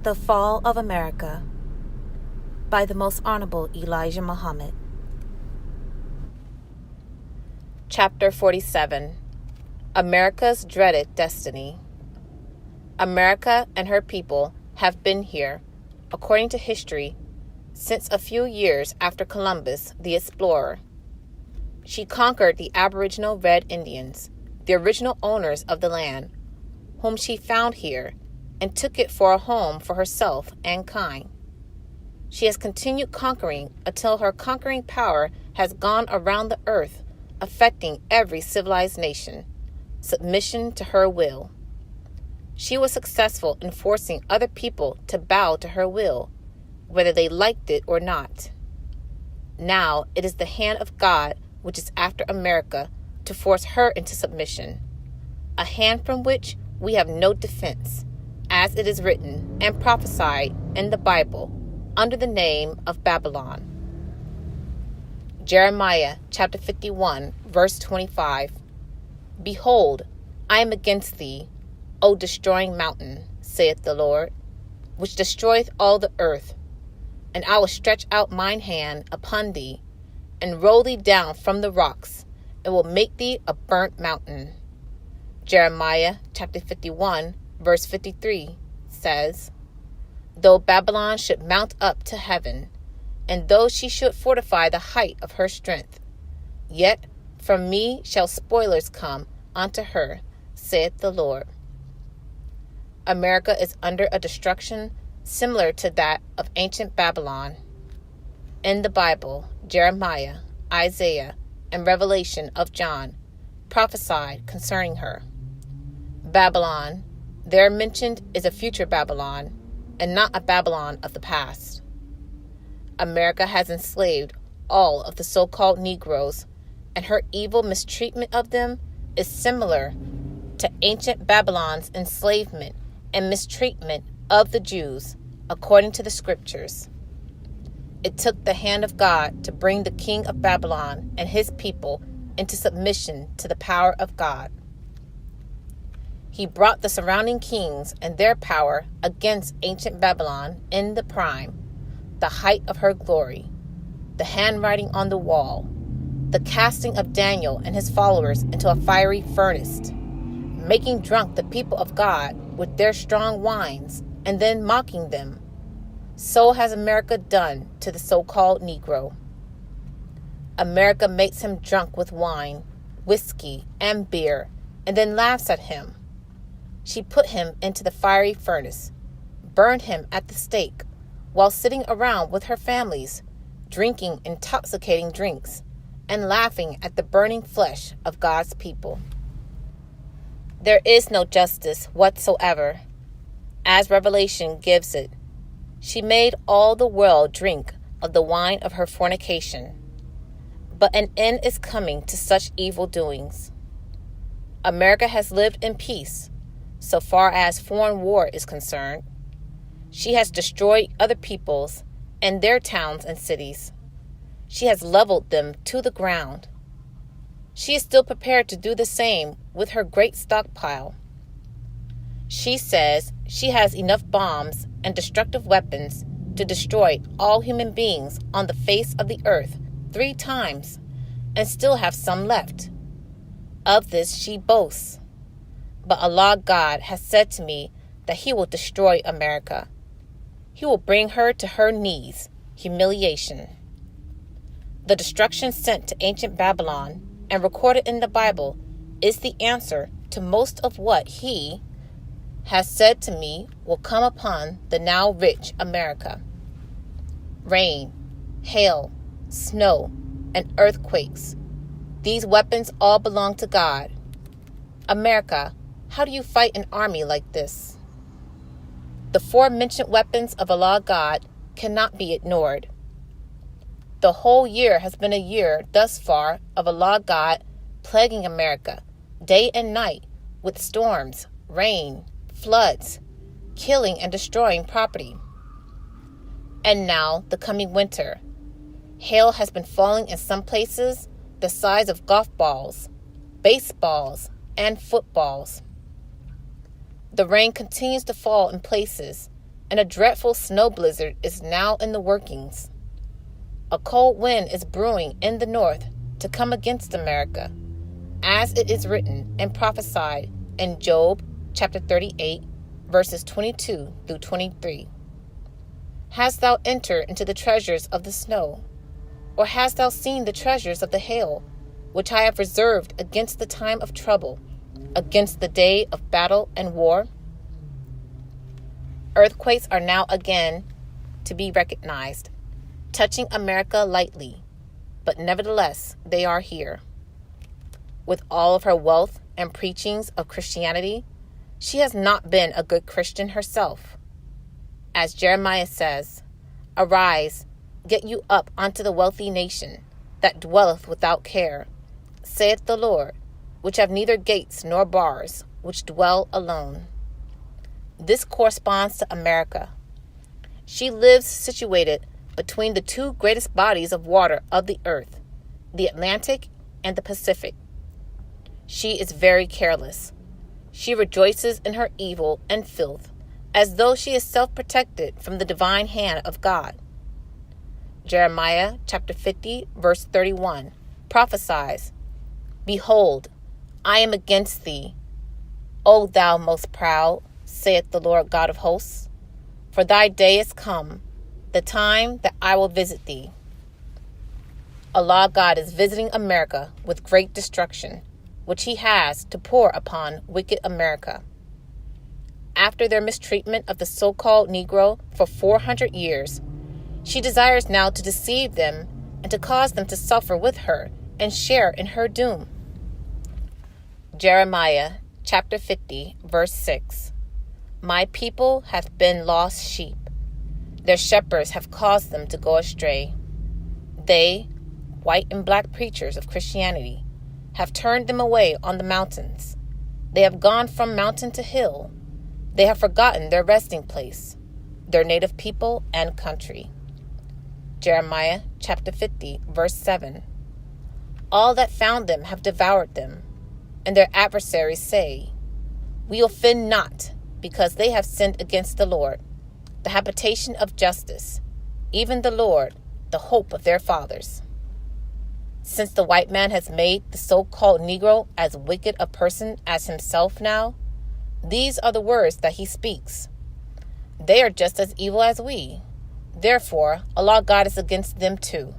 The Fall of America by the Most Honorable Elijah Muhammad. Chapter 47. America's Dreaded Destiny. America and her people have been here, according to history, since a few years after Columbus, the explorer. She conquered the aboriginal Red Indians, the original owners of the land, whom she found here, and took it for a home for herself and kind. She has continued conquering until her conquering power has gone around the earth, affecting every civilized nation, submission to her will. She was successful in forcing other people to bow to her will, whether they liked it or not. Now it is the hand of God which is after America to force her into submission, a hand from which we have no defense, as it is written and prophesied in the Bible under the name of Babylon. Jeremiah chapter 51, verse 25. Behold, I am against thee, O destroying mountain, saith the Lord, which destroyeth all the earth. And I will stretch out mine hand upon thee, and roll thee down from the rocks, and will make thee a burnt mountain. Jeremiah chapter 51, verse 53 says, Though Babylon should mount up to heaven, and though she should fortify the height of her strength, yet from me shall spoilers come unto her, saith the Lord. America is under a destruction similar to that of ancient Babylon. In the Bible, Jeremiah, Isaiah, and Revelation of John prophesied concerning her. Babylon, there mentioned, is a future Babylon, and not a Babylon of the past. America has enslaved all of the so-called Negroes, and her evil mistreatment of them is similar to ancient Babylon's enslavement and mistreatment of the Jews, according to the scriptures. It took the hand of God to bring the king of Babylon and his people into submission to the power of God. He brought the surrounding kings and their power against ancient Babylon in the prime, the height of her glory, the handwriting on the wall, the casting of Daniel and his followers into a fiery furnace, making drunk the people of God with their strong wines, and then mocking them. So has America done to the so-called Negro. America makes him drunk with wine, whiskey, and beer, and then laughs at him. She put him into the fiery furnace, burned him at the stake, while sitting around with her families, drinking intoxicating drinks, and laughing at the burning flesh of God's people. There is no justice whatsoever, as Revelation gives it. She made all the world drink of the wine of her fornication. But an end is coming to such evil doings. America has lived in peace, so far as foreign war is concerned. She has destroyed other peoples and their towns and cities. She has leveled them to the ground. She is still prepared to do the same with her great stockpile. She says she has enough bombs and destructive weapons to destroy all human beings on the face of the earth 3 times and still have some left. Of this she boasts. But Allah God has said to me that He will destroy America. He will bring her to her knees, humiliation. The destruction sent to ancient Babylon and recorded in the Bible is the answer to most of what He has said to me will come upon the now rich America. Rain, hail, snow, and earthquakes. These weapons all belong to God. America, how do you fight an army like this? The 4 mentioned weapons of Allah God cannot be ignored. The whole year has been a year thus far of Allah God plaguing America day and night with storms, rain, floods, killing and destroying property. And now the coming winter. Hail has been falling in some places the size of golf balls, baseballs, and footballs. The rain continues to fall in places and a dreadful snow blizzard is now in the workings. A cold wind is brewing in the north to come against America, as it is written and prophesied in Job chapter 38, verses 22 through 23. Hast thou entered into the treasures of the snow? Or hast thou seen the treasures of the hail, which I have reserved against the time of trouble, against the day of battle and war? Earthquakes are now again to be recognized, touching America lightly, but nevertheless they are here. With all of her wealth and preachings of Christianity, she has not been a good Christian herself. As Jeremiah says, "Arise, get you up unto the wealthy nation that dwelleth without care, saith the Lord, which have neither gates nor bars, which dwell alone." This corresponds to America. She lives situated between the two greatest bodies of water of the earth, the Atlantic and the Pacific. She is very careless. She rejoices in her evil and filth, as though she is self-protected from the divine hand of God. Jeremiah chapter 50, verse 31 prophesies, "Behold, I am against thee, O thou most proud, saith the Lord God of hosts. For thy day is come, the time that I will visit thee." Allah God is visiting America with great destruction, which he has to pour upon wicked America. After their mistreatment of the so-called Negro for 400 years, she desires now to deceive them and to cause them to suffer with her and share in her doom. Jeremiah chapter 50, verse 6. "My people hath been lost sheep. Their shepherds have caused them to go astray. They, white and black preachers of Christianity, have turned them away on the mountains. They have gone from mountain to hill. They have forgotten their resting place, their native people and country." Jeremiah chapter 50, verse 7. "All that found them have devoured them, and their adversaries say, We offend not, because they have sinned against the Lord, the habitation of justice, even the Lord, the hope of their fathers." Since the white man has made the so-called Negro as wicked a person as himself now, these are the words that he speaks. They are just as evil as we. Therefore, Allah God is against them too.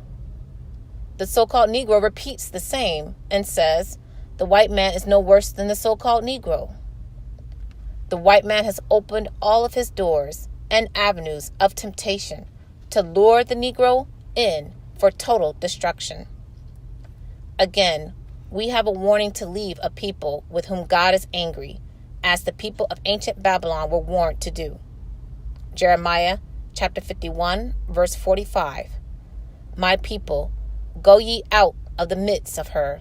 The so-called Negro repeats the same and says, the white man is no worse than the so-called Negro. The white man has opened all of his doors and avenues of temptation to lure the Negro in for total destruction. Again, we have a warning to leave a people with whom God is angry, as the people of ancient Babylon were warned to do. Jeremiah chapter 51, verse 45. "My people, go ye out of the midst of her,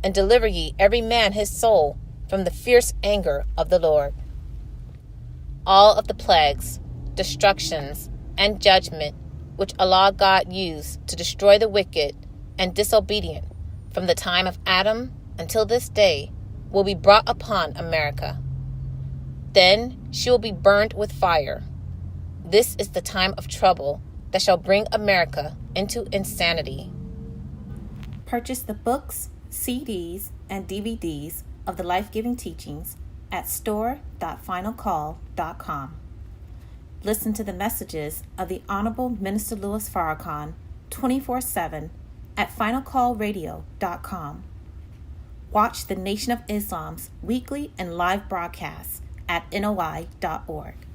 and deliver ye every man his soul from the fierce anger of the Lord." All of the plagues, destructions, and judgment which Allah God used to destroy the wicked and disobedient from the time of Adam until this day will be brought upon America. Then she will be burned with fire. This is the time of trouble that shall bring America into insanity. Purchase the books, CDs, and DVDs of the life-giving teachings at store.finalcall.com. Listen to the messages of the Honorable Minister Louis Farrakhan 24/7 at finalcallradio.com. Watch the Nation of Islam's weekly and live broadcasts at NOI.org.